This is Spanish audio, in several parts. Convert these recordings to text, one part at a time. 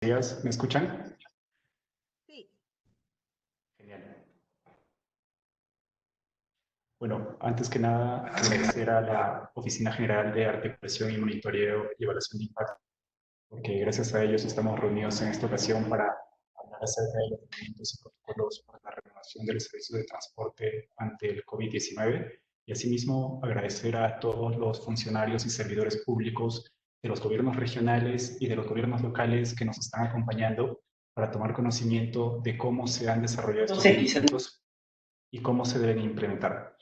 días, ¿me escuchan? Sí. Genial. Bueno, antes que nada, agradecer a la Oficina General de Articulación y Monitoreo y Evaluación de Impacto, porque gracias a ellos estamos reunidos en esta ocasión para hablar acerca de los documentos y protocolos para la renovación de los servicios de transporte ante el COVID-19 y asimismo agradecer a todos los funcionarios y servidores públicos de los gobiernos regionales y de los gobiernos locales que nos están acompañando para tomar conocimiento de cómo se han desarrollado estos documentos y cómo se deben implementar.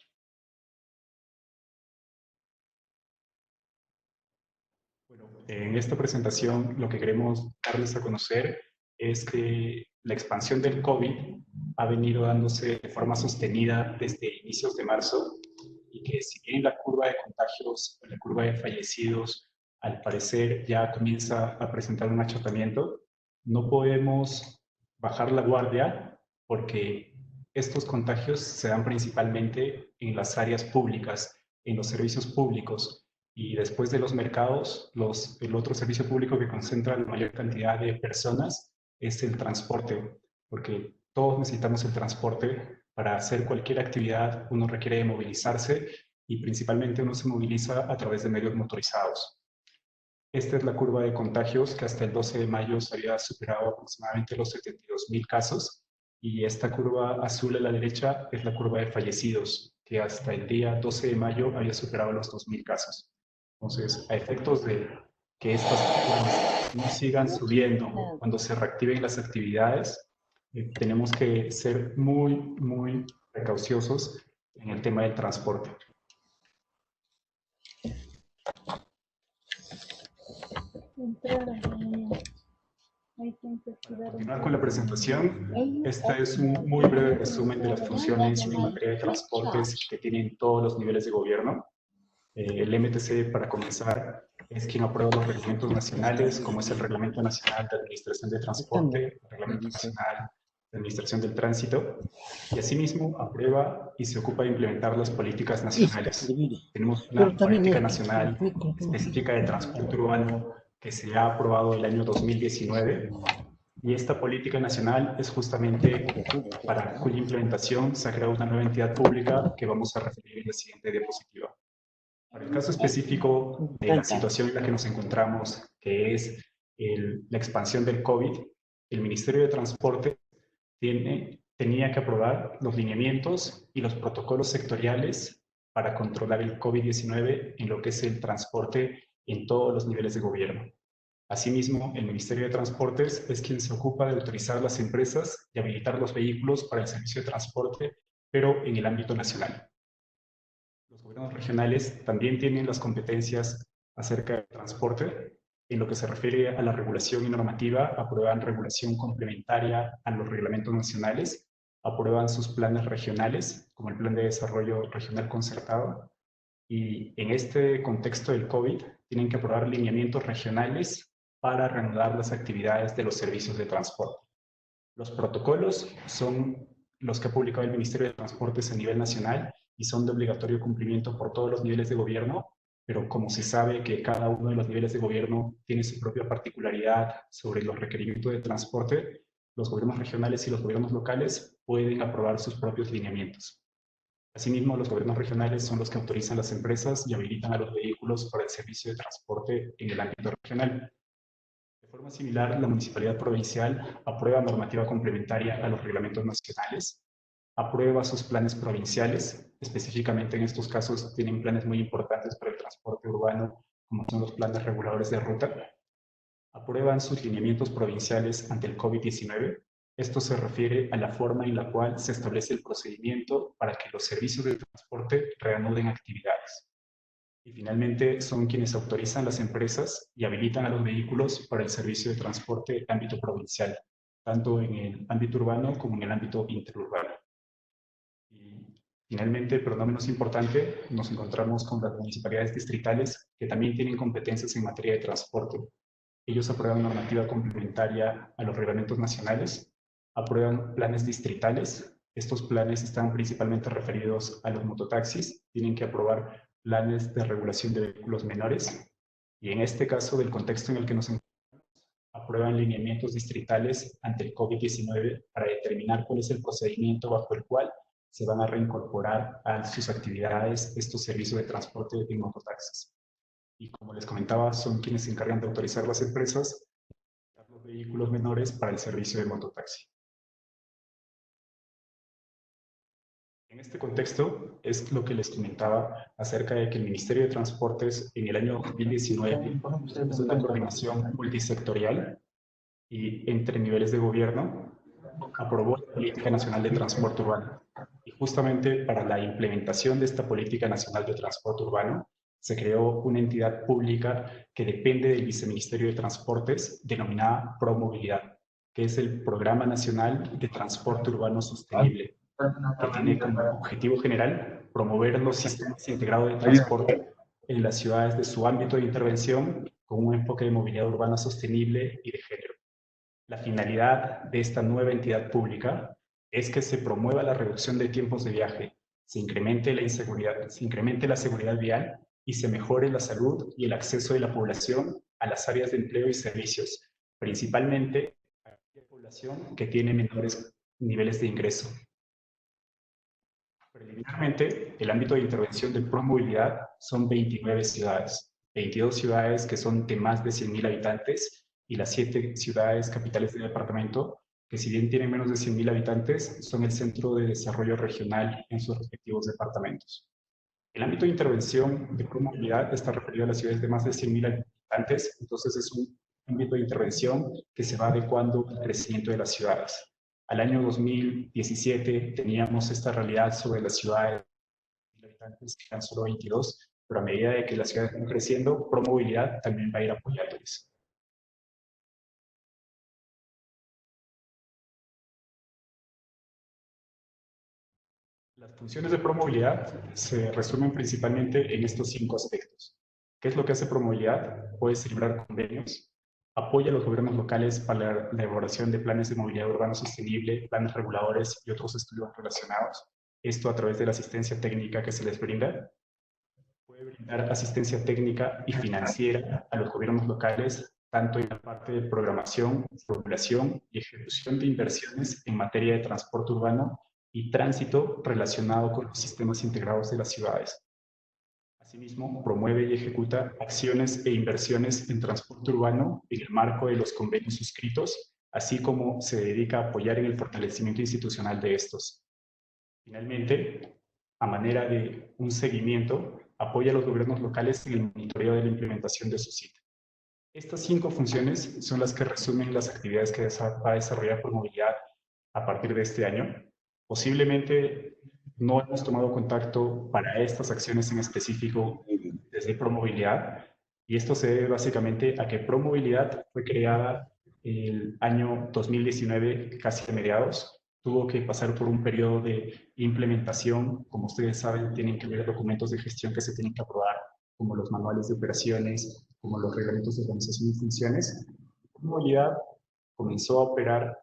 Bueno, en esta presentación lo que queremos darles a conocer es que la expansión del COVID ha venido dándose de forma sostenida desde inicios de marzo y que si bien la curva de contagios, la curva de fallecidos, al parecer ya comienza a presentar un achatamiento, no podemos bajar la guardia porque estos contagios se dan principalmente en las áreas públicas, en los servicios públicos, y después de los mercados, el otro servicio público que concentra la mayor cantidad de personas es el transporte, porque todos necesitamos el transporte para hacer cualquier actividad. Uno requiere movilizarse y principalmente uno se moviliza a través de medios motorizados. Esta es la curva de contagios que hasta el 12 de mayo se había superado aproximadamente los 72.000 casos, y esta curva azul a la derecha es la curva de fallecidos, que hasta el día 12 de mayo había superado los 2.000 casos. Entonces, a efectos de que estas curvas no sigan subiendo cuando se reactiven las actividades, tenemos que ser muy, muy precauciosos en el tema del transporte. Para continuar con la presentación, esta es un muy breve resumen de las funciones en materia de transportes que tienen todos los niveles de gobierno. El MTC, para comenzar, es quien aprueba los reglamentos nacionales, como es el Reglamento Nacional de Administración de Transporte, el Reglamento Nacional de Administración del Tránsito, y asimismo aprueba y se ocupa de implementar las políticas nacionales. Tenemos una política nacional específica de transporte urbano que se ha aprobado el año 2019, y esta política nacional es justamente para cuya implementación se ha creado una nueva entidad pública que vamos a referir en la siguiente diapositiva. Para el caso específico de la situación en la que nos encontramos, que es la expansión del COVID, el Ministerio de Transporte tenía que aprobar los lineamientos y los protocolos sectoriales para controlar el COVID-19 en lo que es el transporte en todos los niveles de gobierno. Asimismo, el Ministerio de Transportes es quien se ocupa de autorizar las empresas y habilitar los vehículos para el servicio de transporte, pero en el ámbito nacional. Los gobiernos regionales también tienen las competencias acerca del transporte. En lo que se refiere a la regulación y normativa, aprueban regulación complementaria a los reglamentos nacionales, aprueban sus planes regionales, como el Plan de Desarrollo Regional Concertado, y en este contexto del COVID tienen que aprobar lineamientos regionales para reanudar las actividades de los servicios de transporte. Los protocolos son los que ha publicado el Ministerio de Transportes a nivel nacional y son de obligatorio cumplimiento por todos los niveles de gobierno, pero como se sabe que cada uno de los niveles de gobierno tiene su propia particularidad sobre los requerimientos de transporte, los gobiernos regionales y los gobiernos locales pueden aprobar sus propios lineamientos. Asimismo, los gobiernos regionales son los que autorizan las empresas y habilitan a los vehículos para el servicio de transporte en el ámbito regional. De forma similar, la Municipalidad Provincial aprueba normativa complementaria a los reglamentos nacionales, aprueba sus planes provinciales, específicamente en estos casos tienen planes muy importantes para el transporte urbano, como son los planes reguladores de ruta, aprueban sus lineamientos provinciales ante el COVID-19. Esto se refiere a la forma en la cual se establece el procedimiento para que los servicios de transporte reanuden actividades. Y finalmente son quienes autorizan las empresas y habilitan a los vehículos para el servicio de transporte de ámbito provincial, tanto en el ámbito urbano como en el ámbito interurbano. Y finalmente, pero no menos importante, nos encontramos con las municipalidades distritales que también tienen competencias en materia de transporte. Ellos aprueban normativa complementaria a los reglamentos nacionales, aprueban planes distritales. Estos planes están principalmente referidos a los mototaxis, tienen que aprobar planes de regulación de vehículos menores, y en este caso del contexto en el que nos encontramos, aprueban lineamientos distritales ante el COVID-19 para determinar cuál es el procedimiento bajo el cual se van a reincorporar a sus actividades estos servicios de transporte en mototaxis. Y como les comentaba, son quienes se encargan de autorizar las empresas los vehículos menores para el servicio de mototaxi. En este contexto es lo que les comentaba acerca de que el Ministerio de Transportes en el año 2019 es una coordinación multisectorial y entre niveles de gobierno aprobó la Política Nacional de Transporte Urbano. Y justamente para la implementación de esta Política Nacional de Transporte Urbano se creó una entidad pública que depende del Viceministerio de Transportes denominada ProMovilidad, que es el Programa Nacional de Transporte Urbano Sostenible, que tiene como objetivo general promover los sistemas integrados de transporte en las ciudades de su ámbito de intervención con un enfoque de movilidad urbana sostenible y de género. La finalidad de esta nueva entidad pública es que se promueva la reducción de tiempos de viaje, se incremente la seguridad vial y se mejore la salud y el acceso de la población a las áreas de empleo y servicios, principalmente a la población que tiene menores niveles de ingreso. Preliminarmente, el ámbito de intervención de ProMovilidad son 29 ciudades, 22 ciudades que son de más de 100.000 habitantes y las 7 ciudades capitales del departamento, que si bien tienen menos de 100.000 habitantes, son el centro de desarrollo regional en sus respectivos departamentos. El ámbito de intervención de ProMovilidad está referido a las ciudades de más de 100.000 habitantes, entonces es un ámbito de intervención que se va adecuando al crecimiento de las ciudades. Al año 2017 teníamos esta realidad sobre las ciudades de habitantes que eran solo 22, pero a medida de que las ciudades van creciendo, ProMovilidad también va a ir apoyándoles. Las funciones de ProMovilidad se resumen principalmente en estos 5 aspectos. ¿Qué es lo que hace ProMovilidad? Puede celebrar convenios, apoya a los gobiernos locales para la elaboración de planes de movilidad urbana sostenible, planes reguladores y otros estudios relacionados. Esto a través de la asistencia técnica que se les brinda. Puede brindar asistencia técnica y financiera a los gobiernos locales, tanto en la parte de programación, formulación y ejecución de inversiones en materia de transporte urbano y tránsito relacionado con los sistemas integrados de las ciudades. Asimismo, promueve y ejecuta acciones e inversiones en transporte urbano en el marco de los convenios suscritos, así como se dedica a apoyar en el fortalecimiento institucional de estos. Finalmente, a manera de un seguimiento, apoya a los gobiernos locales en el monitoreo de la implementación de su cita. Estas 5 funciones son las que resumen las actividades que va a desarrollar ProMovilidad a partir de este año. Posiblemente no hemos tomado contacto para estas acciones en específico desde ProMovilidad, y esto se debe básicamente a que ProMovilidad fue creada el año 2019, casi a mediados. Tuvo que pasar por un periodo de implementación. Como ustedes saben, tienen que haber documentos de gestión que se tienen que aprobar, como los manuales de operaciones, como los reglamentos de organización y funciones. ProMovilidad comenzó a operar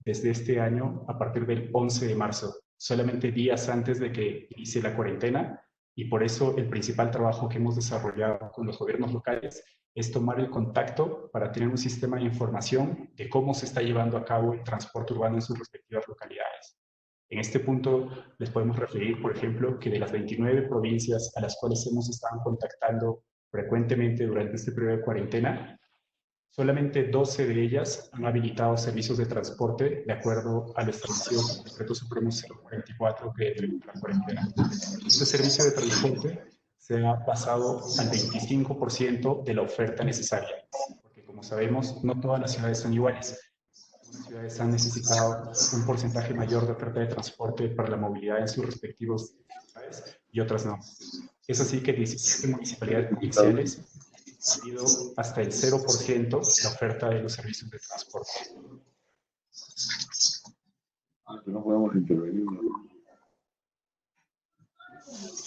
desde este año a partir del 11 de marzo, solamente días antes de que inicie la cuarentena, y por eso el principal trabajo que hemos desarrollado con los gobiernos locales es tomar el contacto para tener un sistema de información de cómo se está llevando a cabo el transporte urbano en sus respectivas localidades. En este punto les podemos referir, por ejemplo, que de las 29 provincias a las cuales hemos estado contactando frecuentemente durante este periodo de cuarentena, solamente 12 de ellas han habilitado servicios de transporte de acuerdo a lo establecido por el Decreto Supremo 044 que determina la cuarentena. Este servicio de transporte se ha pasado al 25% de la oferta necesaria, porque como sabemos, no todas las ciudades son iguales. Algunas ciudades han necesitado un porcentaje mayor de oferta de transporte para la movilidad en sus respectivos ciudades y otras no. Es así que 17 municipalidades provinciales ha habido hasta el 0% la oferta de los servicios de transporte. No podemos intervenir.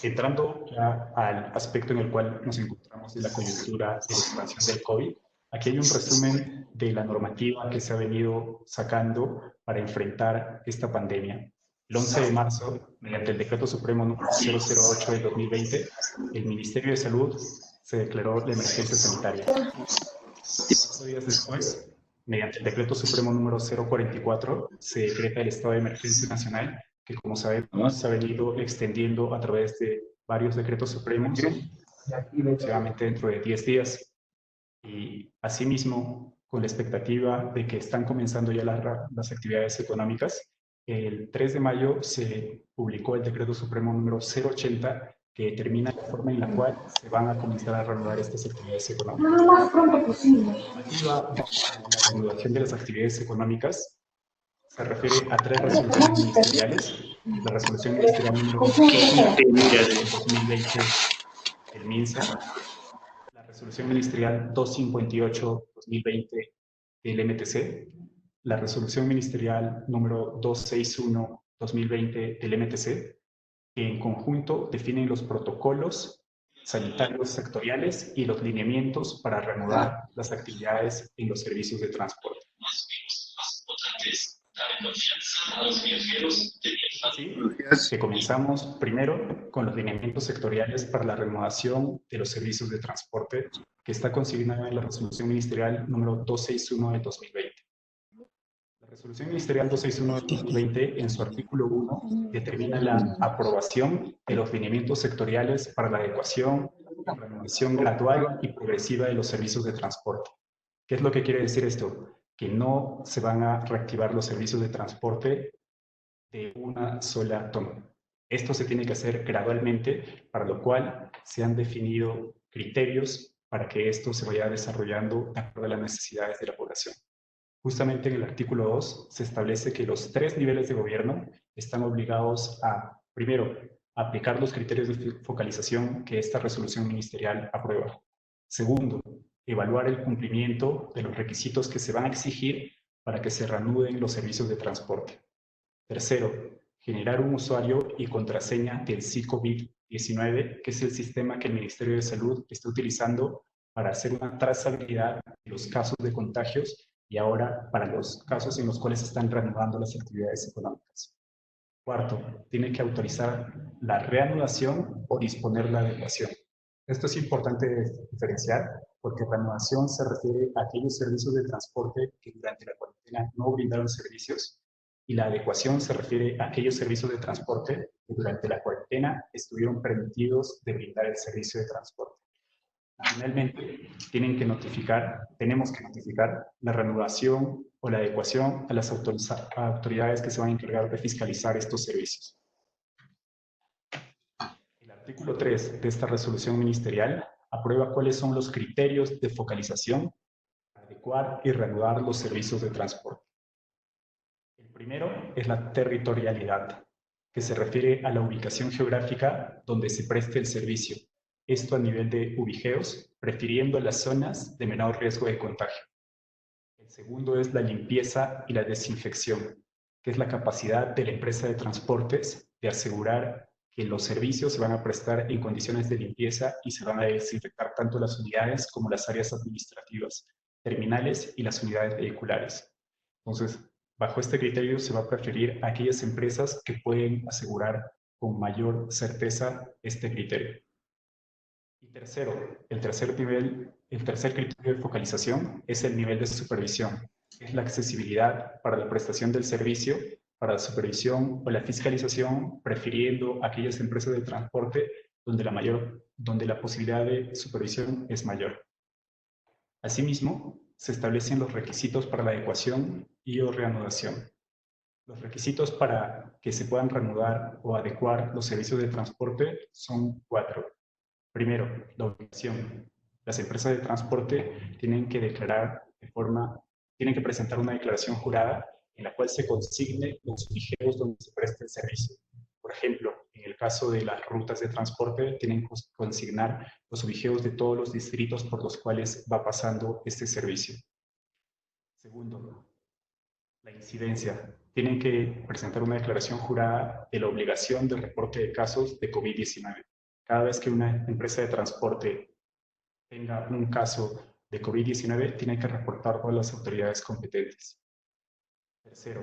Entrando ya al aspecto en el cual nos encontramos de la coyuntura de la expansión del COVID, aquí hay un resumen de la normativa que se ha venido sacando para enfrentar esta pandemia. El 11 de marzo, mediante el Decreto Supremo número 008 del 2020, el Ministerio de Salud se declaró la emergencia sanitaria. 8 días después, mediante el Decreto Supremo número 044, se decreta el estado de emergencia nacional, que como sabemos se ha venido extendiendo a través de varios decretos supremos, aproximadamente dentro de 10 días. Y asimismo, con la expectativa de que están comenzando ya las actividades económicas, el 3 de mayo se publicó el Decreto Supremo número 080, que determina la forma en la cual se van a comenzar a reanudar estas actividades económicas. Lo más pronto posible. La reanudación de las actividades económicas se refiere a 3 resoluciones ministeriales. La resolución ministerial número 2020 del MINSA, la resolución ministerial 258-2020 del MTC, la resolución ministerial número 261-2020 del MTC, que en conjunto definen los protocolos sanitarios sectoriales y los lineamientos para reanudar las actividades en los servicios de transporte. Así que comenzamos primero con los lineamientos sectoriales para la reanudación de los servicios de transporte, que está consignada en la resolución ministerial número 261 de 2020. La resolución ministerial 261 de 2020, en su artículo 1, determina la aprobación de los lineamientos sectoriales para la adecuación y reanudación gradual y progresiva de los servicios de transporte. ¿Qué es lo que quiere decir esto? Que no se van a reactivar los servicios de transporte de una sola toma. Esto se tiene que hacer gradualmente, para lo cual se han definido criterios para que esto se vaya desarrollando de acuerdo a las necesidades de la población. Justamente en el artículo 2 se establece que los 3 niveles de gobierno están obligados a, primero, aplicar los criterios de focalización que esta resolución ministerial aprueba. Segundo, evaluar el cumplimiento de los requisitos que se van a exigir para que se reanuden los servicios de transporte. Tercero, generar un usuario y contraseña del SICOVID-19, que es el sistema que el Ministerio de Salud está utilizando para hacer una trazabilidad de los casos de contagios y ahora para los casos en los cuales se están reanudando las actividades económicas. Cuarto, tiene que autorizar la reanudación o disponer la adecuación. Esto es importante diferenciar porque reanudación se refiere a aquellos servicios de transporte que durante la cuarentena no brindaron servicios, y la adecuación se refiere a aquellos servicios de transporte que durante la cuarentena estuvieron permitidos de brindar el servicio de transporte. Finalmente, tenemos que notificar la reanudación o la adecuación a las autoridades que se van a encargar de fiscalizar estos servicios. El artículo 3 de esta resolución ministerial aprueba cuáles son los criterios de focalización para adecuar y reanudar los servicios de transporte. El primero es la territorialidad, que se refiere a la ubicación geográfica donde se preste el servicio. Esto a nivel de ubigeos, prefiriendo las zonas de menor riesgo de contagio. El segundo es la limpieza y la desinfección, que es la capacidad de la empresa de transportes de asegurar que los servicios se van a prestar en condiciones de limpieza y se van a desinfectar tanto las unidades como las áreas administrativas, terminales y las unidades vehiculares. Entonces, bajo este criterio se va a preferir a aquellas empresas que pueden asegurar con mayor certeza este criterio. Y tercero, el tercer criterio de focalización es el nivel de supervisión. Es la accesibilidad para la prestación del servicio, para la supervisión o la fiscalización, prefiriendo aquellas empresas de transporte donde la posibilidad de supervisión es mayor. Asimismo, se establecen los requisitos para la adecuación y o reanudación. Los requisitos para que se puedan reanudar o adecuar los servicios de transporte son 4. Primero, la obligación. Las empresas de transporte tienen que presentar una declaración jurada en la cual se consigne los ubigeos donde se preste el servicio. Por ejemplo, en el caso de las rutas de transporte, tienen que consignar los ubigeos de todos los distritos por los cuales va pasando este servicio. Segundo, la incidencia. Tienen que presentar una declaración jurada de la obligación de reporte de casos de COVID-19. Cada vez que una empresa de transporte tenga un caso de COVID-19, tiene que reportarlo a las autoridades competentes. Tercero,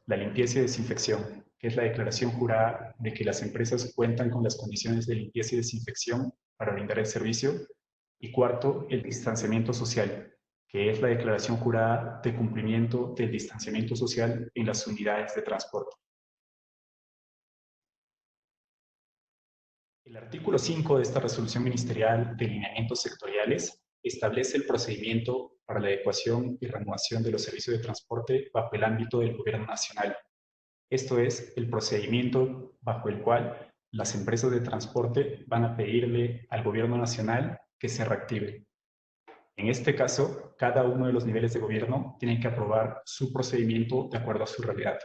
la limpieza y desinfección, que es la declaración jurada de que las empresas cuentan con las condiciones de limpieza y desinfección para brindar el servicio. Y cuarto, el distanciamiento social, que es la declaración jurada de cumplimiento del distanciamiento social en las unidades de transporte. El artículo 5 de esta resolución ministerial de lineamientos sectoriales establece el procedimiento para la adecuación y renovación de los servicios de transporte bajo el ámbito del gobierno nacional. Esto es el procedimiento bajo el cual las empresas de transporte van a pedirle al gobierno nacional que se reactive. En este caso, cada uno de los niveles de gobierno tiene que aprobar su procedimiento de acuerdo a su realidad.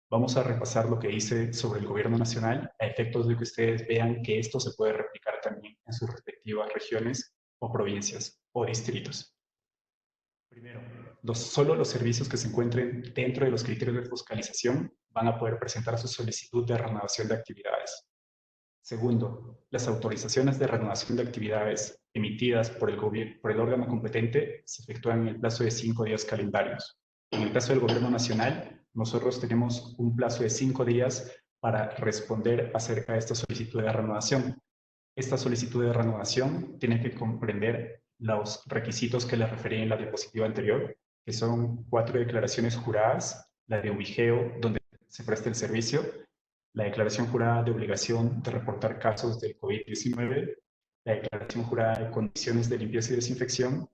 Vamos a repasar lo que dice sobre el gobierno nacional a efectos de que ustedes vean que esto se puede replicar también en sus respectivas regiones o provincias o distritos. Primero, solo los servicios que se encuentren dentro de los criterios de fiscalización van a poder presentar su solicitud de renovación de actividades. Segundo, las autorizaciones de renovación de actividades emitidas por el órgano competente se efectúan en el plazo de 5 días calendarios. En el caso del gobierno nacional, nosotros tenemos un plazo de 5 días para responder acerca de esta solicitud de renovación. Esta solicitud de renovación tiene que comprender los requisitos que les referí en la diapositiva anterior, que son 4 declaraciones juradas, la de ubigeo, donde se presta el servicio, la declaración jurada de obligación de reportar casos del COVID-19, la declaración jurada de condiciones de limpieza y desinfección,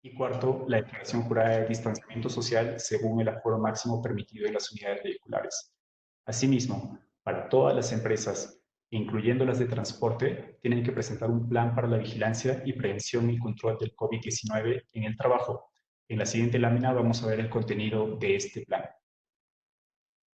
y cuarto, la declaración jurada de distanciamiento social según el aforo máximo permitido en las unidades vehiculares. Asimismo, para todas las empresas, incluyendo las de transporte, tienen que presentar un plan para la vigilancia y prevención y control del COVID-19 en el trabajo. En la siguiente lámina vamos a ver el contenido de este plan.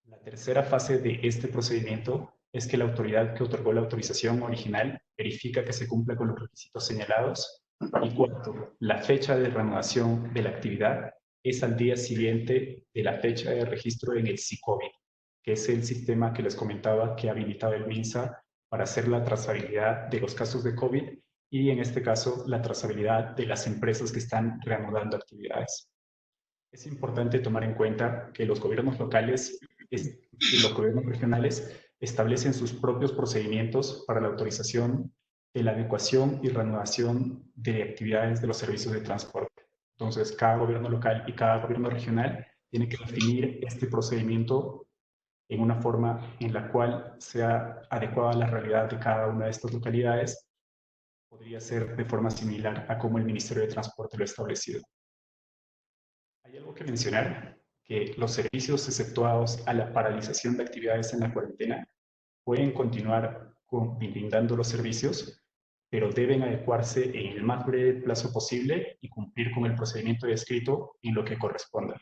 La tercera fase de este procedimiento es que la autoridad que otorgó la autorización original verifica que se cumpla con los requisitos señalados. Y cuarto, la fecha de renovación de la actividad es al día siguiente de la fecha de registro en el SICOBID, que es el sistema que les comentaba que ha habilitado el MINSA para hacer la trazabilidad de los casos de COVID y, en este caso, la trazabilidad de las empresas que están reanudando actividades. Es importante tomar en cuenta que los gobiernos locales y los gobiernos regionales establecen sus propios procedimientos para la autorización de la adecuación y renovación de actividades de los servicios de transporte. Entonces, cada gobierno local y cada gobierno regional tiene que definir este procedimiento en una forma en la cual sea adecuada a la realidad de cada una de estas localidades. Podría ser de forma similar a como el Ministerio de Transporte lo ha establecido. Hay algo que mencionar, que los servicios exceptuados a la paralización de actividades en la cuarentena pueden continuar brindando los servicios, pero deben adecuarse en el más breve plazo posible y cumplir con el procedimiento descrito en lo que corresponda.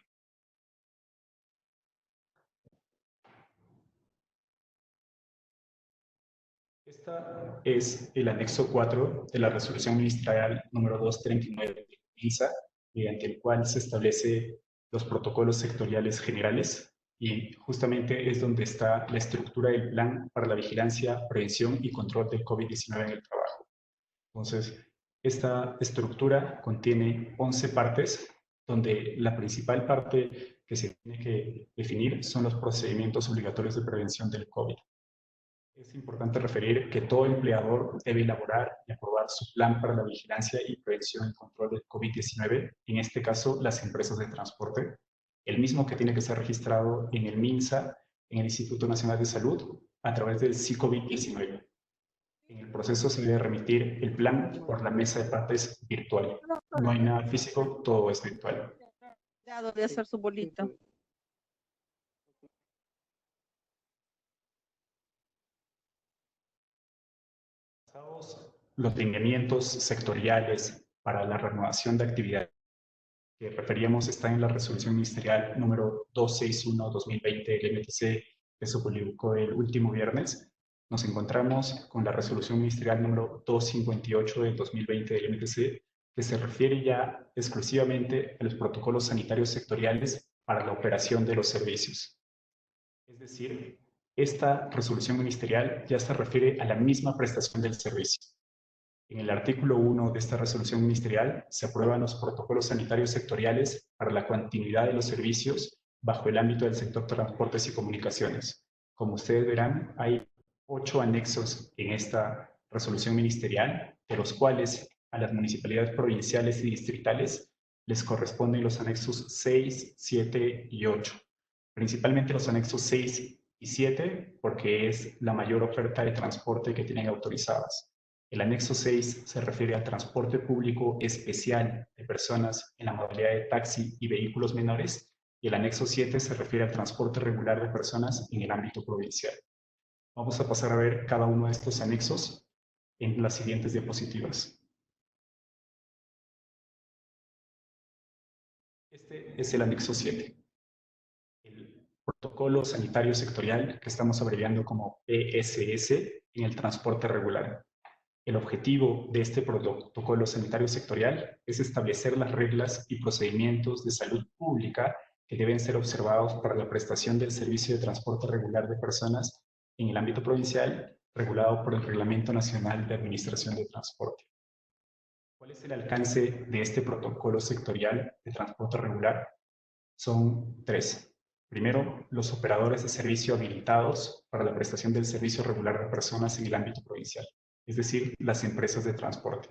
Esta es el anexo 4 de la resolución ministerial número 239 de MINSA, mediante el cual se establece los protocolos sectoriales generales y justamente es donde está la estructura del plan para la vigilancia, prevención y control del COVID-19 en el trabajo. Entonces, esta estructura contiene 11 partes, donde la principal parte que se tiene que definir son los procedimientos obligatorios de prevención del COVID. Es importante referir que todo empleador debe elaborar y aprobar su plan para la vigilancia y prevención y control del COVID-19, en este caso las empresas de transporte, el mismo que tiene que ser registrado en el MINSA, en el Instituto Nacional de Salud, a través del SICOVID-19. En el proceso se debe remitir el plan por la mesa de partes virtual. No hay nada físico, todo es virtual. De hacer su bolita. Los lineamientos sectoriales para la renovación de actividades que referíamos están en la resolución ministerial número 261-2020 del MTC que se publicó el último viernes. Nos encontramos con la resolución ministerial número 258 del 2020 del MTC que se refiere ya exclusivamente a los protocolos sanitarios sectoriales para la operación de los servicios. Es decir, esta resolución ministerial ya se refiere a la misma prestación del servicio. En el artículo 1 de esta resolución ministerial se aprueban los protocolos sanitarios sectoriales para la continuidad de los servicios bajo el ámbito del sector transportes y comunicaciones. Como ustedes verán, hay 8 anexos en esta resolución ministerial, de los cuales a las municipalidades provinciales y distritales les corresponden los anexos 6, 7 y 8. Principalmente los anexos 6 y 7, porque es la mayor oferta de transporte que tienen autorizadas. El anexo 6 se refiere al transporte público especial de personas en la modalidad de taxi y vehículos menores, y el anexo 7 se refiere al transporte regular de personas en el ámbito provincial. Vamos a pasar a ver cada uno de estos anexos en las siguientes diapositivas. Este es el anexo 7. El protocolo sanitario sectorial, que estamos abreviando como PSS, en el transporte regular. El objetivo de este protocolo sanitario sectorial es establecer las reglas y procedimientos de salud pública que deben ser observados para la prestación del servicio de transporte regular de personas en el ámbito provincial, regulado por el Reglamento Nacional de Administración de Transporte. ¿Cuál es el alcance de este protocolo sectorial de transporte regular? Son 3. Primero, los operadores de servicio habilitados para la prestación del servicio regular de personas en el ámbito provincial, es decir, las empresas de transporte.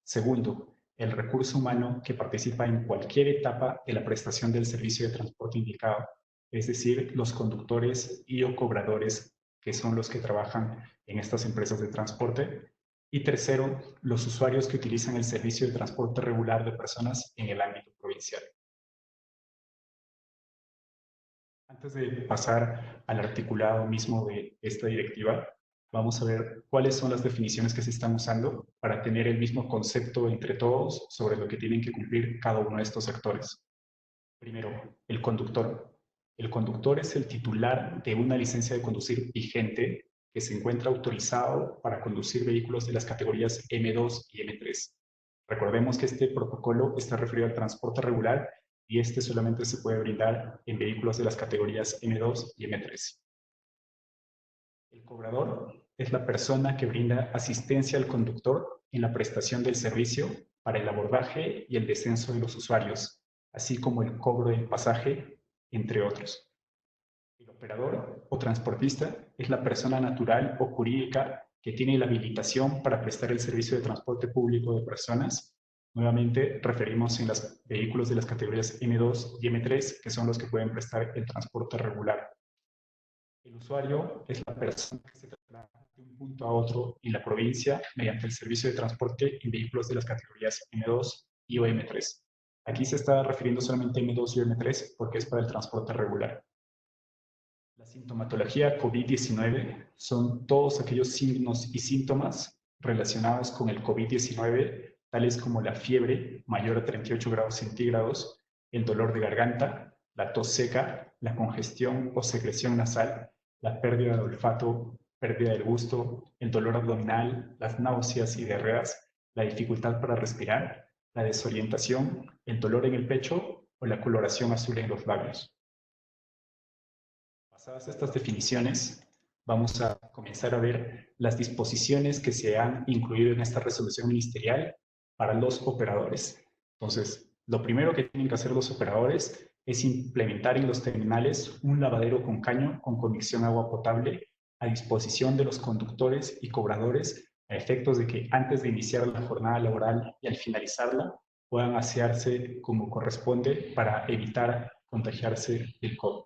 Segundo, el recurso humano que participa en cualquier etapa de la prestación del servicio de transporte indicado, es decir, los conductores y o cobradores, que son los que trabajan en estas empresas de transporte. Y tercero, los usuarios que utilizan el servicio de transporte regular de personas en el ámbito provincial. Antes de pasar al articulado mismo de esta directiva, vamos a ver cuáles son las definiciones que se están usando para tener el mismo concepto entre todos sobre lo que tienen que cumplir cada uno de estos sectores. Primero, el conductor. El conductor es el titular de una licencia de conducir vigente que se encuentra autorizado para conducir vehículos de las categorías M2 y M3. Recordemos que este protocolo está referido al transporte regular y este solamente se puede brindar en vehículos de las categorías M2 y M3. El cobrador es la persona que brinda asistencia al conductor en la prestación del servicio para el abordaje y el descenso de los usuarios, así como el cobro del pasaje, entre otros. El operador o transportista es la persona natural o jurídica que tiene la habilitación para prestar el servicio de transporte público de personas. Nuevamente referimos en los vehículos de las categorías M2 y M3, que son los que pueden prestar el transporte regular. El usuario es la persona que se traslada de un punto a otro en la provincia mediante el servicio de transporte en vehículos de las categorías M2 y o M3. Aquí se está refiriendo solamente a M2 y M3 porque es para el transporte regular. La sintomatología COVID-19 son todos aquellos signos y síntomas relacionados con el COVID-19, tales como la fiebre mayor a 38 grados centígrados, el dolor de garganta, la tos seca, la congestión o secreción nasal, la pérdida de olfato, pérdida del gusto, el dolor abdominal, las náuseas y diarreas, la dificultad para respirar, la desorientación, el dolor en el pecho o la coloración azul en los labios. Pasadas estas definiciones, vamos a comenzar a ver las disposiciones que se han incluido en esta resolución ministerial para los operadores. Entonces, lo primero que tienen que hacer los operadores es implementar en los terminales un lavadero con caño con conexión a agua potable a disposición de los conductores y cobradores a efectos de que antes de iniciar la jornada laboral y al finalizarla puedan asearse como corresponde para evitar contagiarse del COVID.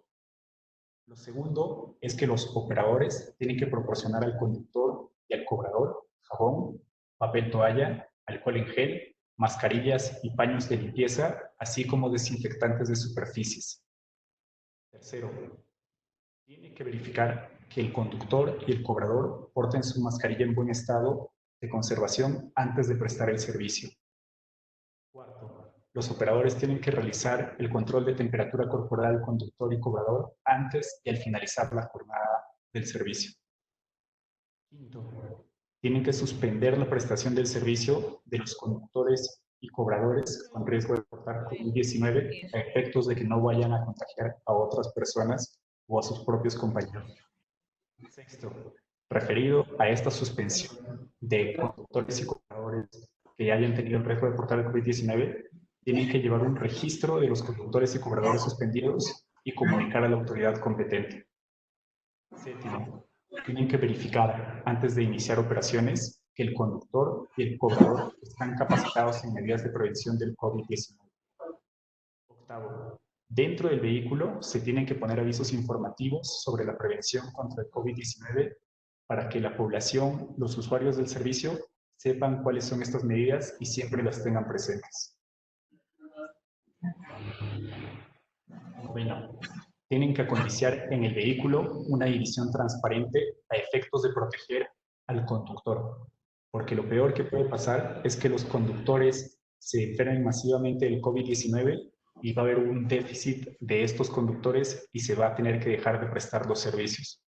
Lo segundo es que los operadores tienen que proporcionar al conductor y al cobrador jabón, papel toalla, alcohol en gel, mascarillas y paños de limpieza, así como desinfectantes de superficies. Tercero, tiene que verificar que el conductor y el cobrador porten su mascarilla en buen estado de conservación antes de prestar el servicio. Cuarto, los operadores tienen que realizar el control de temperatura corporal del conductor y cobrador antes y al finalizar la jornada del servicio. Quinto, tienen que suspender la prestación del servicio de los conductores y cobradores con riesgo de portar COVID-19 a efectos de que no vayan a contagiar a otras personas o a sus propios compañeros. Sexto, referido a esta suspensión de conductores y cobradores que hayan tenido el riesgo de portar el COVID-19, tienen que llevar un registro de los conductores y cobradores suspendidos y comunicar a la autoridad competente. Séptimo, tienen que verificar antes de iniciar operaciones que el conductor y el cobrador están capacitados en medidas de prevención del COVID-19. Octavo, dentro del vehículo se tienen que poner avisos informativos sobre la prevención contra el COVID-19 para que la población, los usuarios del servicio, sepan cuáles son estas medidas y siempre las tengan presentes. Bueno, tienen que acondiciar en el vehículo una división transparente a efectos de proteger al conductor, porque lo peor que puede pasar es que los conductores se enfermen masivamente del COVID-19 y va a haber un déficit de estos conductores y se va a tener que dejar de prestar los servicios.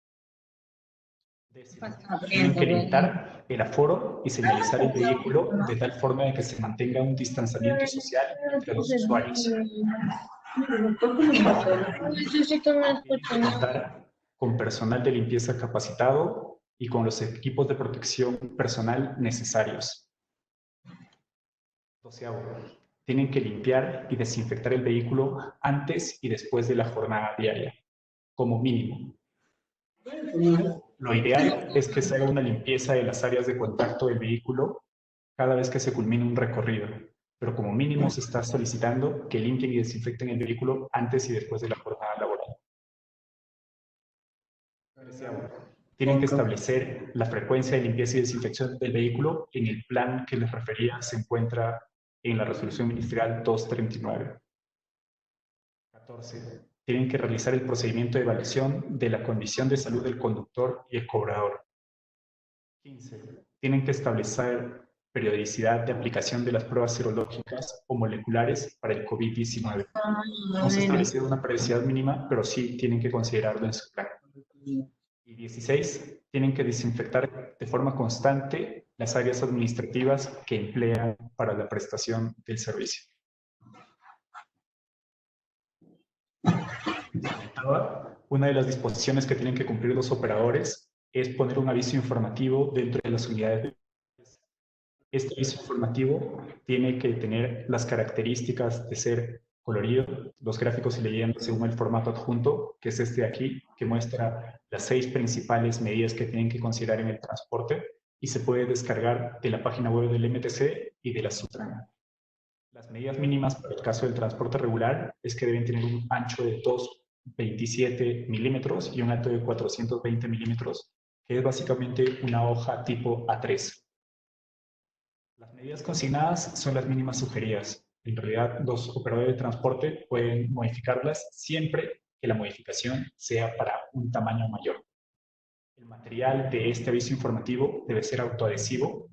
Tienen que limitar el aforo y señalizar el vehículo de tal forma de que se mantenga un distanciamiento social entre los usuarios. Contar con personal de limpieza capacitado y con los equipos de protección personal necesarios. 12avo, tienen que limpiar y desinfectar el vehículo antes y después de la jornada diaria, como mínimo. Lo ideal es que se haga una limpieza de las áreas de contacto del vehículo cada vez que se culmine un recorrido, pero como mínimo se está solicitando que limpien y desinfecten el vehículo antes y después de la jornada laboral. 13avo, tienen que establecer la frecuencia de limpieza y desinfección del vehículo en el plan que les refería, se encuentra en la resolución ministerial 239. 14. Tienen que realizar el procedimiento de evaluación de la condición de salud del conductor y el cobrador. 15. Tienen que establecer periodicidad de aplicación de las pruebas serológicas o moleculares para el COVID-19. No se ha establecido una periodicidad mínima, pero sí tienen que considerarlo en su plan. Y 16. Tienen que desinfectar de forma constante las áreas administrativas que emplean para la prestación del servicio. Una de las disposiciones que tienen que cumplir los operadores es poner un aviso informativo dentro de las unidades. Este aviso informativo tiene que tener las características de ser colorido, los gráficos y leyendas según el formato adjunto, que es este de aquí, que muestra las 6 principales medidas que tienen que considerar en el transporte y se puede descargar de la página web del MTC y de la Sutran. Las medidas mínimas para el caso del transporte regular es que deben tener un ancho de 2,27 milímetros y un alto de 420 milímetros, que es básicamente una hoja tipo A3. Las medidas consignadas son las mínimas sugeridas. En realidad, los operadores de transporte pueden modificarlas siempre que la modificación sea para un tamaño mayor. El material de este aviso informativo debe ser autoadhesivo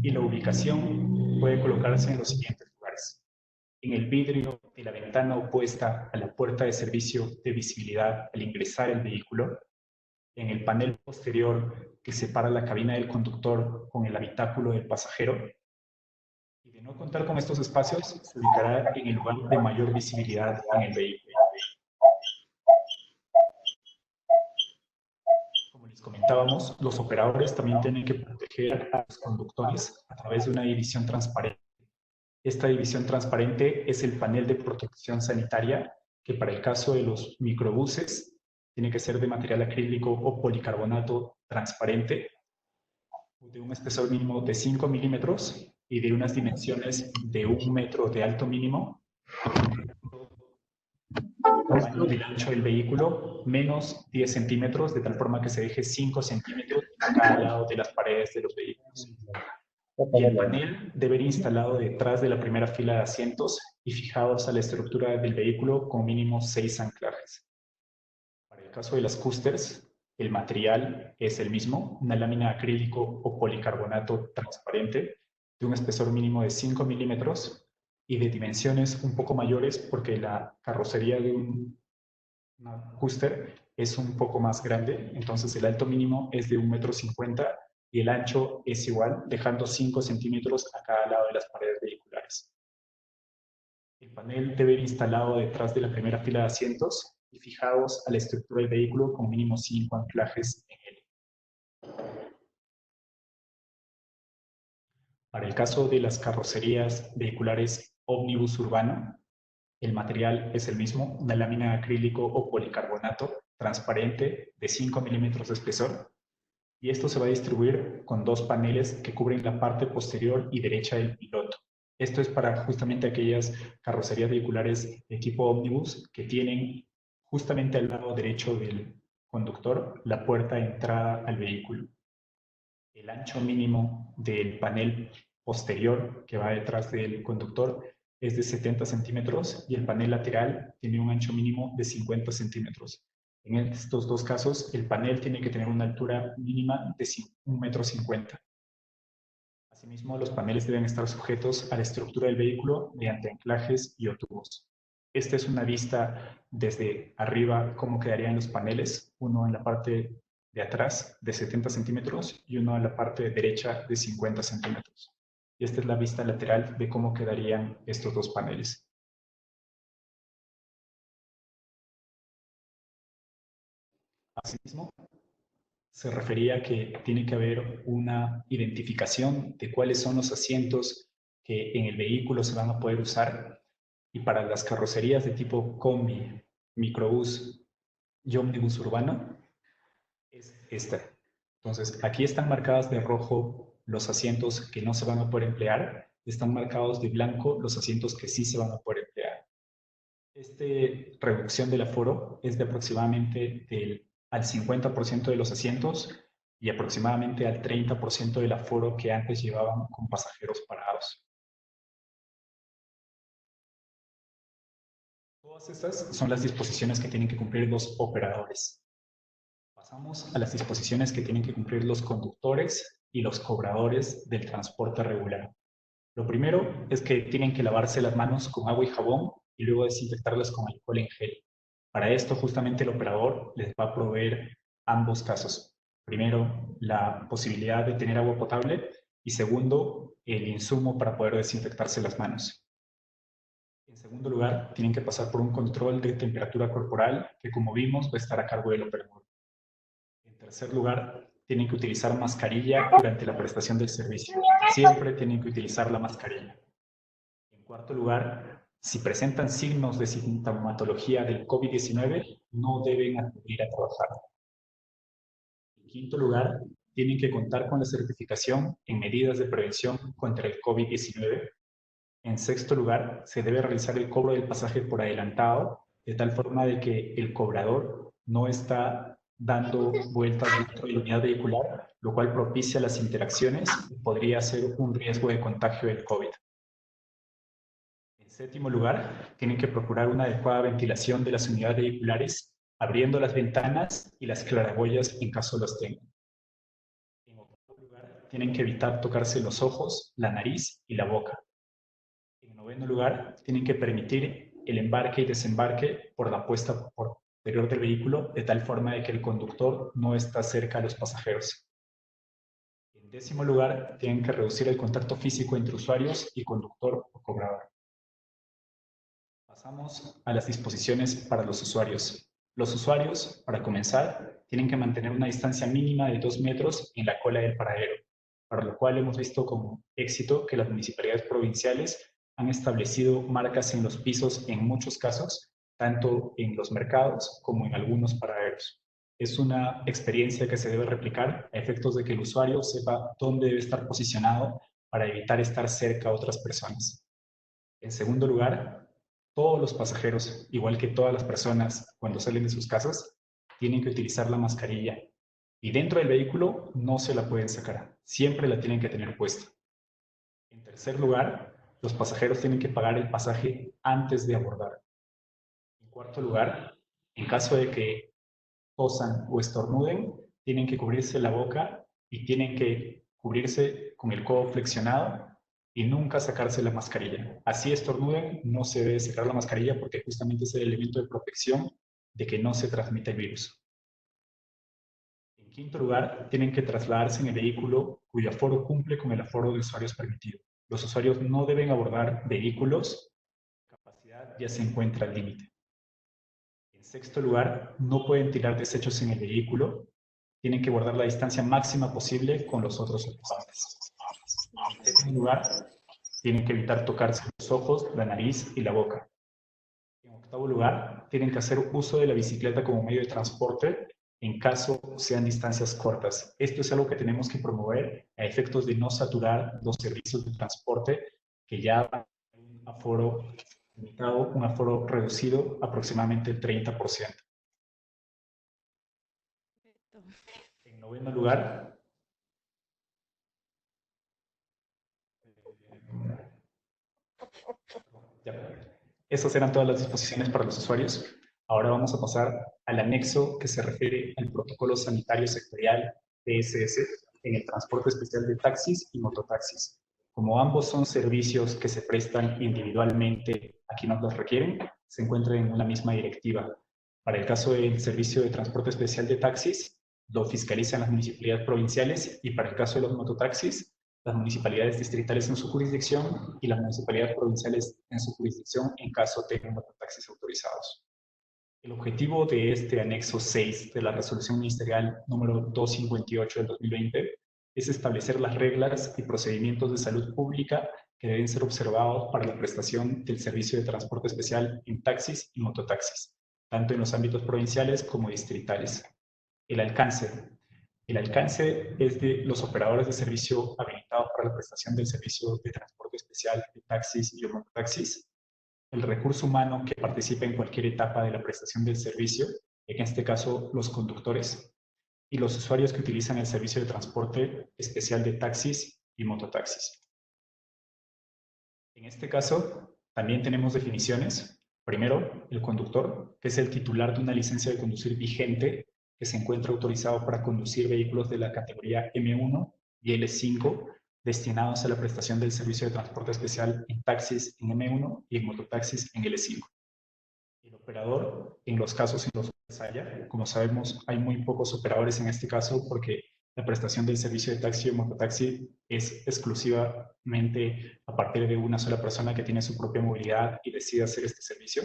y la ubicación puede colocarse en los siguientes lugares: en el vidrio de la ventana opuesta a la puerta de servicio de visibilidad al ingresar el vehículo, en el panel posterior que separa la cabina del conductor con el habitáculo del pasajero, y de no contar con estos espacios, se ubicará en el lugar de mayor visibilidad en el vehículo. Como les comentábamos, los operadores también tienen que proteger a los conductores a través de una división transparente. Esta división transparente es el panel de protección sanitaria, que para el caso de los microbuses tiene que ser de material acrílico o policarbonato transparente, de un espesor mínimo de 5 milímetros y de unas dimensiones de 1 metro de alto mínimo, tamaño del ancho del vehículo menos 10 centímetros, de tal forma que se deje 5 centímetros a cada lado de las paredes de los vehículos. Y el panel debe ir instalado detrás de la primera fila de asientos y fijados a la estructura del vehículo con mínimo 6 anclajes. Para el caso de las cústers, el material es el mismo, una lámina de acrílico o policarbonato transparente de un espesor mínimo de 5 milímetros y de dimensiones un poco mayores porque la carrocería de una cúster es un poco más grande, entonces el alto mínimo es de 1,50 m y el ancho es igual, dejando 5 centímetros a cada lado de las paredes vehiculares. El panel debe ir instalado detrás de la primera fila de asientos y fijados a la estructura del vehículo con mínimo 5 anclajes en él. Para el caso de las carrocerías vehiculares ómnibus urbano, el material es el mismo, una lámina de acrílico o policarbonato transparente de 5 milímetros de espesor, y esto se va a distribuir con 2 paneles que cubren la parte posterior y derecha del piloto. Esto es para justamente aquellas carrocerías vehiculares de tipo ómnibus que tienen justamente al lado derecho del conductor la puerta de entrada al vehículo. El ancho mínimo del panel posterior que va detrás del conductor es de 70 centímetros y el panel lateral tiene un ancho mínimo de 50 centímetros. En estos dos casos, el panel tiene que tener una altura mínima de 1,50 m. Asimismo, los paneles deben estar sujetos a la estructura del vehículo mediante anclajes y o tubos. Esta es una vista desde arriba, cómo quedarían los paneles, uno en la parte de atrás de 70 centímetros y uno en la parte derecha de 50 centímetros. Y esta es la vista lateral de cómo quedarían estos dos paneles. Asimismo, se refería a que tiene que haber una identificación de cuáles son los asientos que en el vehículo se van a poder usar. Y para las carrocerías de tipo combi, microbús y ómnibus urbano, es esta. Entonces, aquí están marcadas de rojo los asientos que no se van a poder emplear, están marcados de blanco los asientos que sí se van a poder emplear. Esta reducción del aforo es de aproximadamente al 50% de los asientos y aproximadamente al 30% del aforo que antes llevaban con pasajeros parados. Todas estas son las disposiciones que tienen que cumplir los operadores. Pasamos a las disposiciones que tienen que cumplir los conductores y los cobradores del transporte regular. Lo primero es que tienen que lavarse las manos con agua y jabón y luego desinfectarlas con alcohol en gel. Para esto, justamente el operador les va a proveer ambos casos. Primero, la posibilidad de tener agua potable y segundo, el insumo para poder desinfectarse las manos. En segundo lugar, tienen que pasar por un control de temperatura corporal que, como vimos, va a estar a cargo del operador. En tercer lugar, tienen que utilizar mascarilla durante la prestación del servicio. Siempre tienen que utilizar la mascarilla. En cuarto lugar, si presentan signos de sintomatología del COVID-19, no deben acudir a trabajar. En quinto lugar, tienen que contar con la certificación en medidas de prevención contra el COVID-19. En sexto lugar, se debe realizar el cobro del pasaje por adelantado, de tal forma de que el cobrador no está dando vueltas dentro de la unidad vehicular, lo cual propicia las interacciones y podría ser un riesgo de contagio del COVID. En séptimo lugar, tienen que procurar una adecuada ventilación de las unidades vehiculares, abriendo las ventanas y las claraboyas en caso los tengan. En octavo lugar, tienen que evitar tocarse los ojos, la nariz y la boca. En noveno lugar, tienen que permitir el embarque y desembarque por la puesta posterior del vehículo, de tal forma de que el conductor no está cerca de los pasajeros. En décimo lugar, tienen que reducir el contacto físico entre usuarios y conductor o cobrador. Pasamos a las disposiciones para los usuarios. Los usuarios, para comenzar, tienen que mantener una distancia mínima de 2 metros en la cola del paradero, para lo cual hemos visto con éxito que las municipalidades provinciales han establecido marcas en los pisos en muchos casos, tanto en los mercados como en algunos paraderos. Es una experiencia que se debe replicar a efectos de que el usuario sepa dónde debe estar posicionado para evitar estar cerca a otras personas. En segundo lugar, todos los pasajeros, igual que todas las personas cuando salen de sus casas, tienen que utilizar la mascarilla. Y dentro del vehículo no se la pueden sacar, siempre la tienen que tener puesta. En tercer lugar, los pasajeros tienen que pagar el pasaje antes de abordar. En cuarto lugar, en caso de que tosan o estornuden, tienen que cubrirse la boca y tienen que cubrirse con el codo flexionado y nunca sacarse la mascarilla. Así estornuden, no se debe sacar la mascarilla porque justamente es el elemento de protección de que no se transmite el virus. En quinto lugar, tienen que trasladarse en el vehículo cuyo aforo cumple con el aforo de usuarios permitido. Los usuarios no deben abordar vehículos cuya capacidad ya se encuentra al límite. En sexto lugar, no pueden tirar desechos en el vehículo. Tienen que guardar la distancia máxima posible con los otros ocupantes. En séptimo lugar, tienen que evitar tocarse los ojos, la nariz y la boca. En octavo lugar, tienen que hacer uso de la bicicleta como medio de transporte en caso sean distancias cortas. Esto es algo que tenemos que promover a efectos de no saturar los servicios de transporte que ya un aforo limitado, un aforo reducido, aproximadamente el 30%. En noveno lugar, esas eran todas las disposiciones para los usuarios. Ahora vamos a pasar al anexo que se refiere al protocolo sanitario sectorial PSS en el transporte especial de taxis y mototaxis. Como ambos son servicios que se prestan individualmente a quienes los requieren, se encuentran en una misma directiva. Para el caso del servicio de transporte especial de taxis, lo fiscalizan las municipalidades provinciales, y para el caso de los mototaxis, las municipalidades distritales en su jurisdicción y las municipalidades provinciales en su jurisdicción en caso tengan mototaxis autorizados. El objetivo de este anexo 6 de la resolución ministerial número 258 del 2020 es establecer las reglas y procedimientos de salud pública que deben ser observados para la prestación del servicio de transporte especial en taxis y mototaxis, tanto en los ámbitos provinciales como distritales. El alcance. El alcance es de los operadores de servicio habilitados para la prestación del servicio de transporte especial de taxis y mototaxis, el recurso humano que participa en cualquier etapa de la prestación del servicio, en este caso los conductores, y los usuarios que utilizan el servicio de transporte especial de taxis y mototaxis. En este caso, también tenemos definiciones. Primero, el conductor, que es el titular de una licencia de conducir vigente que se encuentra autorizado para conducir vehículos de la categoría M1 y L5 destinados a la prestación del servicio de transporte especial en taxis en M1 y en mototaxis en L5. El operador, en los casos en los cuales haya, como sabemos, hay muy pocos operadores en este caso porque la prestación del servicio de taxi o mototaxi es exclusivamente a partir de una sola persona que tiene su propia movilidad y decide hacer este servicio,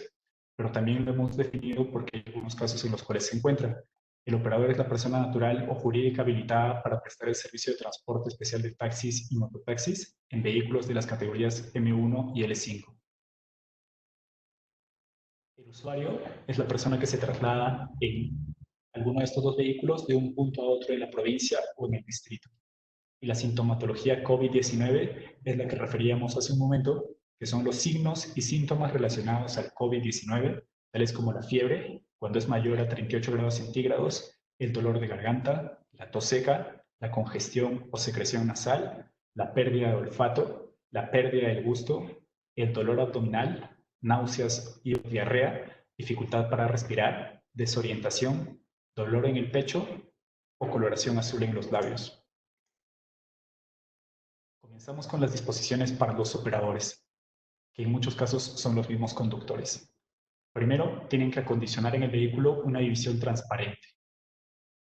pero también lo hemos definido porque hay algunos casos en los cuales se encuentra. El operador es la persona natural o jurídica habilitada para prestar el servicio de transporte especial de taxis y mototaxis en vehículos de las categorías M1 y L5. El usuario es la persona que se traslada en alguno de estos dos vehículos de un punto a otro en la provincia o en el distrito. Y la sintomatología COVID-19 es la que referíamos hace un momento, que son los signos y síntomas relacionados al COVID-19, tales como la fiebre, cuando es mayor a 38 grados centígrados, el dolor de garganta, la tos seca, la congestión o secreción nasal, la pérdida de olfato, la pérdida del gusto, el dolor abdominal, náuseas y diarrea, dificultad para respirar, desorientación, dolor en el pecho o coloración azul en los labios. Comenzamos con las disposiciones para los operadores, que en muchos casos son los mismos conductores. Primero, tienen que acondicionar en el vehículo una división transparente.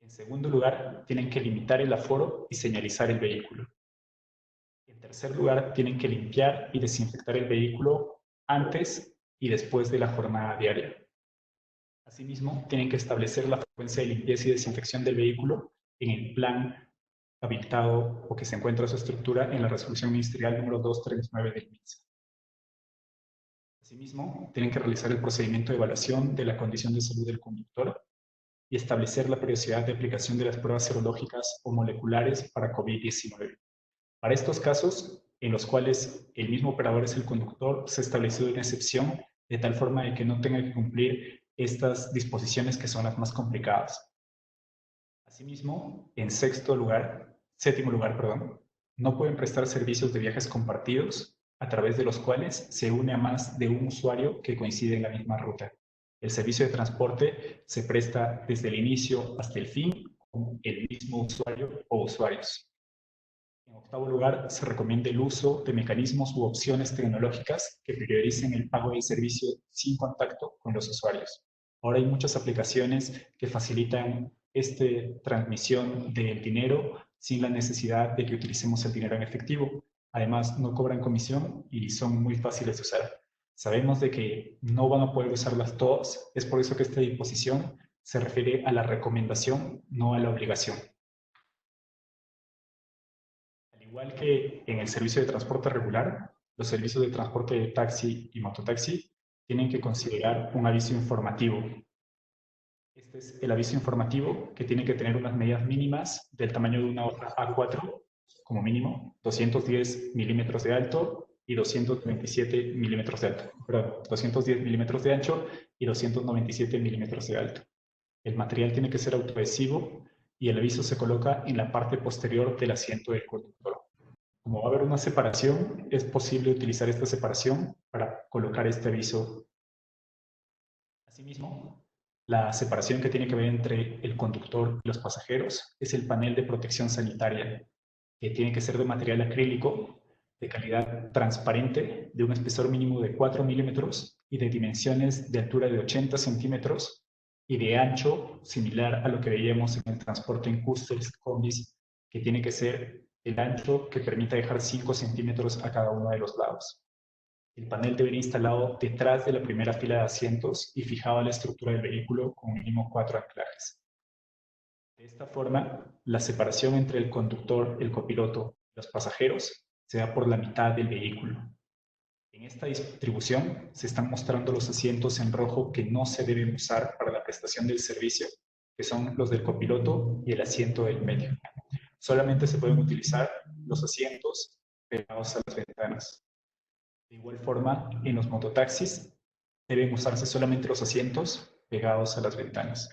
En segundo lugar, tienen que limitar el aforo y señalizar el vehículo. En tercer lugar, tienen que limpiar y desinfectar el vehículo antes y después de la jornada diaria. Asimismo, tienen que establecer la frecuencia de limpieza y desinfección del vehículo en el plan habilitado o que se encuentra su estructura en la resolución ministerial número 239 del MINSA. Asimismo, tienen que realizar el procedimiento de evaluación de la condición de salud del conductor y establecer la periodicidad de aplicación de las pruebas serológicas o moleculares para COVID-19. Para estos casos, en los cuales el mismo operador es el conductor, se ha establecido una excepción de tal forma de que no tenga que cumplir estas disposiciones que son las más complicadas. Asimismo, en séptimo lugar, no pueden prestar servicios de viajes compartidos a través de los cuales se une a más de un usuario que coincide en la misma ruta. El servicio de transporte se presta desde el inicio hasta el fin con el mismo usuario o usuarios. En octavo lugar, se recomienda el uso de mecanismos u opciones tecnológicas que prioricen el pago del servicio sin contacto con los usuarios. Ahora hay muchas aplicaciones que facilitan esta transmisión del dinero sin la necesidad de que utilicemos el dinero en efectivo. Además, no cobran comisión y son muy fáciles de usar. Sabemos de que no van a poder usarlas todas, es por eso que esta disposición se refiere a la recomendación, no a la obligación. Al igual que en el servicio de transporte regular, los servicios de transporte de taxi y mototaxi tienen que considerar un aviso informativo. Este es el aviso informativo que tiene que tener unas medidas mínimas del tamaño de una hoja A4, como mínimo, 210 milímetros de alto y 227 milímetros de alto. Perdón, 210 milímetros de ancho y 297 milímetros de alto. El material tiene que ser autoadhesivo y el aviso se coloca en la parte posterior del asiento del conductor. Como va a haber una separación, es posible utilizar esta separación para colocar este aviso. Asimismo, la separación que tiene que ver entre el conductor y los pasajeros es el panel de protección sanitaria, que tiene que ser de material acrílico, de calidad transparente, de un espesor mínimo de 4 milímetros y de dimensiones de altura de 80 centímetros y de ancho similar a lo que veíamos en el transporte en cústeres, combis, que tiene que ser el ancho que permita dejar 5 centímetros a cada uno de los lados. El panel debe ir instalado detrás de la primera fila de asientos y fijado a la estructura del vehículo con mínimo 4 anclajes. De esta forma, la separación entre el conductor, el copiloto y los pasajeros se da por la mitad del vehículo. En esta distribución se están mostrando los asientos en rojo que no se deben usar para la prestación del servicio, que son los del copiloto y el asiento del medio. Solamente se pueden utilizar los asientos pegados a las ventanas. De igual forma, en los mototaxis deben usarse solamente los asientos pegados a las ventanas.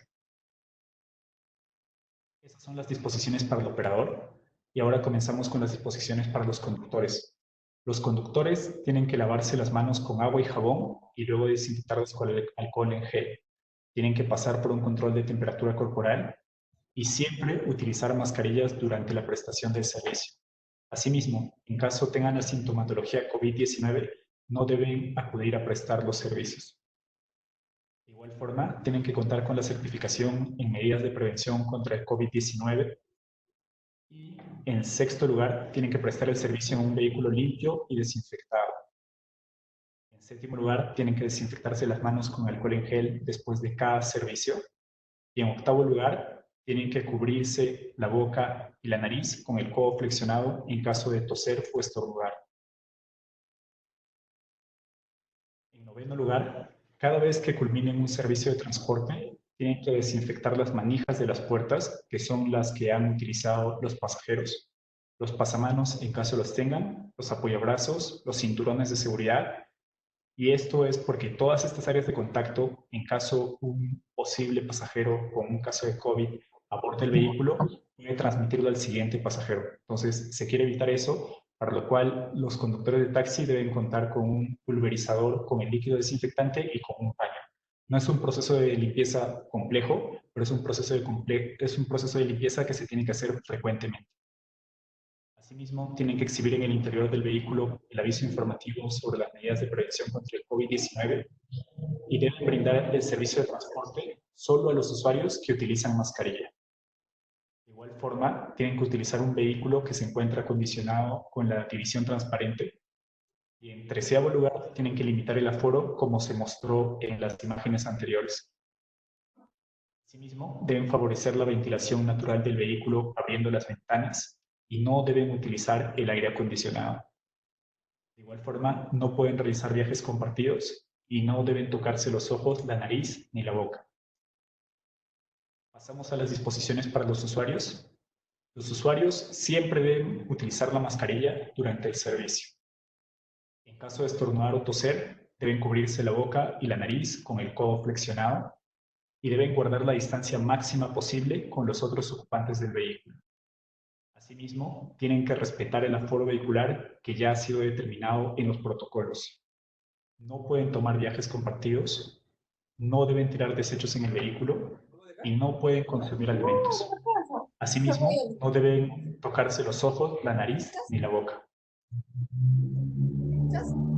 Estas son las disposiciones para el operador y ahora comenzamos con las disposiciones para los conductores. Los conductores tienen que lavarse las manos con agua y jabón y luego desinfectarlas con alcohol en gel. Tienen que pasar por un control de temperatura corporal y siempre utilizar mascarillas durante la prestación del servicio. Asimismo, en caso tengan la sintomatología COVID-19, no deben acudir a prestar los servicios. De igual forma, tienen que contar con la certificación en medidas de prevención contra el COVID-19. Y en sexto lugar, tienen que prestar el servicio en un vehículo limpio y desinfectado. En séptimo lugar, tienen que desinfectarse las manos con alcohol en gel después de cada servicio. Y en octavo lugar, tienen que cubrirse la boca y la nariz con el codo flexionado en caso de toser o estornudar. En noveno lugar, cada vez que culminen un servicio de transporte, tienen que desinfectar las manijas de las puertas, que son las que han utilizado los pasajeros, los pasamanos en caso los tengan, los apoyabrazos, los cinturones de seguridad. Y esto es porque todas estas áreas de contacto, en caso un posible pasajero con un caso de COVID aborde el vehículo, puede transmitirlo al siguiente pasajero. Entonces, se quiere evitar eso, para lo cual los conductores de taxi deben contar con un pulverizador con el líquido desinfectante y con un paño. No es un proceso de limpieza complejo, pero es un proceso de limpieza que se tiene que hacer frecuentemente. Asimismo, tienen que exhibir en el interior del vehículo el aviso informativo sobre las medidas de prevención contra el COVID-19 y deben brindar el servicio de transporte solo a los usuarios que utilizan mascarilla. De igual forma, tienen que utilizar un vehículo que se encuentra acondicionado con la división transparente. Y en 13º lugar, tienen que limitar el aforo como se mostró en las imágenes anteriores. Asimismo, deben favorecer la ventilación natural del vehículo abriendo las ventanas y no deben utilizar el aire acondicionado. De igual forma, no pueden realizar viajes compartidos y no deben tocarse los ojos, la nariz ni la boca. Pasamos a las disposiciones para los usuarios. Los usuarios siempre deben utilizar la mascarilla durante el servicio. En caso de estornudar o toser, deben cubrirse la boca y la nariz con el codo flexionado y deben guardar la distancia máxima posible con los otros ocupantes del vehículo. Asimismo, tienen que respetar el aforo vehicular que ya ha sido determinado en los protocolos. No pueden tomar viajes compartidos, no deben tirar desechos en el vehículo y no pueden consumir alimentos. Asimismo, no deben tocarse los ojos, la nariz ni la boca.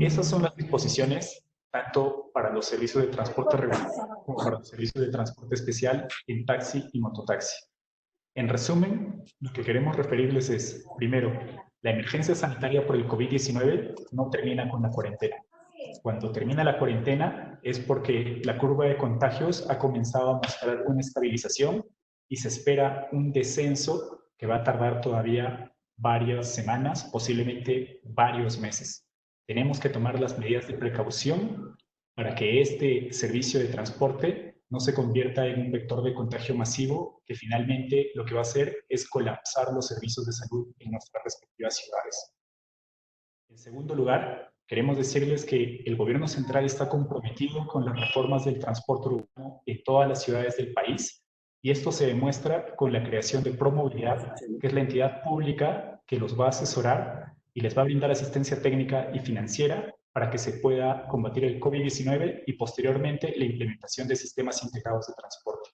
Esas son las disposiciones tanto para los servicios de transporte regular como para los servicios de transporte especial en taxi y mototaxi. En resumen, lo que queremos referirles es, primero, la emergencia sanitaria por el COVID-19 no termina con la cuarentena. Cuando termina la cuarentena es porque la curva de contagios ha comenzado a mostrar una estabilización y se espera un descenso que va a tardar todavía varias semanas, posiblemente varios meses. Tenemos que tomar las medidas de precaución para que este servicio de transporte no se convierta en un vector de contagio masivo que finalmente lo que va a hacer es colapsar los servicios de salud en nuestras respectivas ciudades. En segundo lugar, queremos decirles que el gobierno central está comprometido con las reformas del transporte urbano en todas las ciudades del país, y esto se demuestra con la creación de Promovilidad, que es la entidad pública que los va a asesorar y les va a brindar asistencia técnica y financiera para que se pueda combatir el COVID-19 y posteriormente la implementación de sistemas integrados de transporte.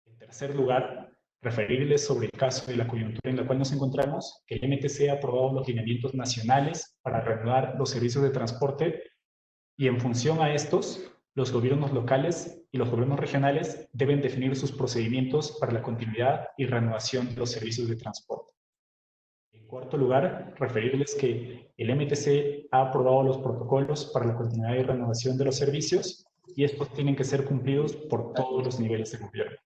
En tercer lugar, referirles sobre el caso de la coyuntura en la cual nos encontramos, que el MTC ha aprobado los lineamientos nacionales para reanudar los servicios de transporte y en función a estos, los gobiernos locales y los gobiernos regionales deben definir sus procedimientos para la continuidad y reanudación de los servicios de transporte. En cuarto lugar, referirles que el MTC ha aprobado los protocolos para la continuidad y reanudación de los servicios y estos tienen que ser cumplidos por todos los niveles de gobierno.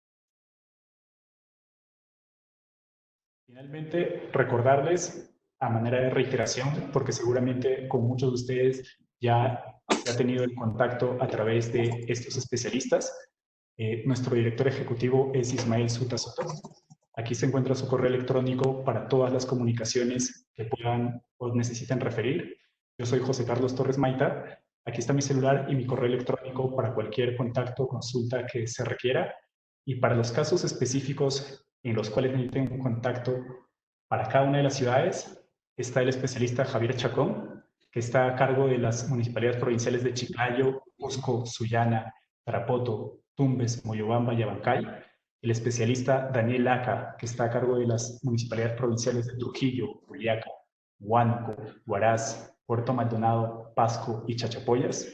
Finalmente, recordarles a manera de reiteración, porque seguramente con muchos de ustedes ya ha tenido el contacto a través de estos especialistas. Nuestro director ejecutivo es Ismael Suta Soto. Aquí se encuentra su correo electrónico para todas las comunicaciones que puedan o necesiten referir. Yo soy José Carlos Torres Maita. Aquí está mi celular y mi correo electrónico para cualquier contacto o consulta que se requiera. Y para los casos específicos en los cuales necesiten un contacto para cada una de las ciudades, está el especialista Javier Chacón, que está a cargo de las municipalidades provinciales de Chiclayo, Cusco, Sullana, Tarapoto, Tumbes, Moyobamba y Abancay. El especialista Daniel Laca, que está a cargo de las municipalidades provinciales de Trujillo, Juliaca, Huánuco, Huaraz, Puerto Maldonado, Pasco y Chachapoyas.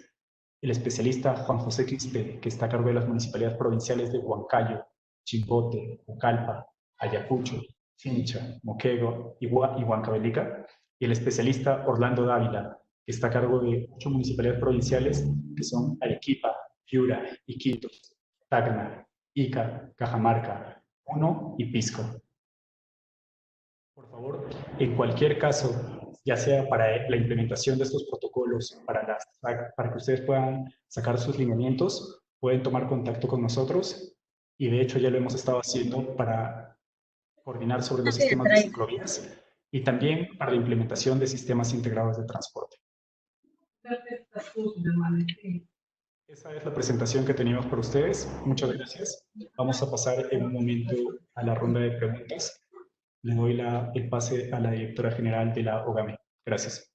El especialista Juan José Quispe, que está a cargo de las municipalidades provinciales de Huancayo, Chimbote, Ucalpa, Ayacucho, Chincha, Moquegua y Huancavelica. Y el especialista Orlando Dávila, que está a cargo de 8 municipalidades provinciales que son Arequipa, Piura, Iquitos, Tacna, Ica, Cajamarca, Puno y Pisco. Por favor, en cualquier caso, ya sea para la implementación de estos protocolos, para que ustedes puedan sacar sus lineamientos, pueden tomar contacto con nosotros y de hecho ya lo hemos estado haciendo para coordinar sobre los sistemas de ciclovías y también para la implementación de sistemas integrados de transporte. Esa es la presentación que teníamos para ustedes. Muchas gracias. Vamos a pasar en un momento a la ronda de preguntas. Le doy el pase a la directora general de la OGAME. Gracias.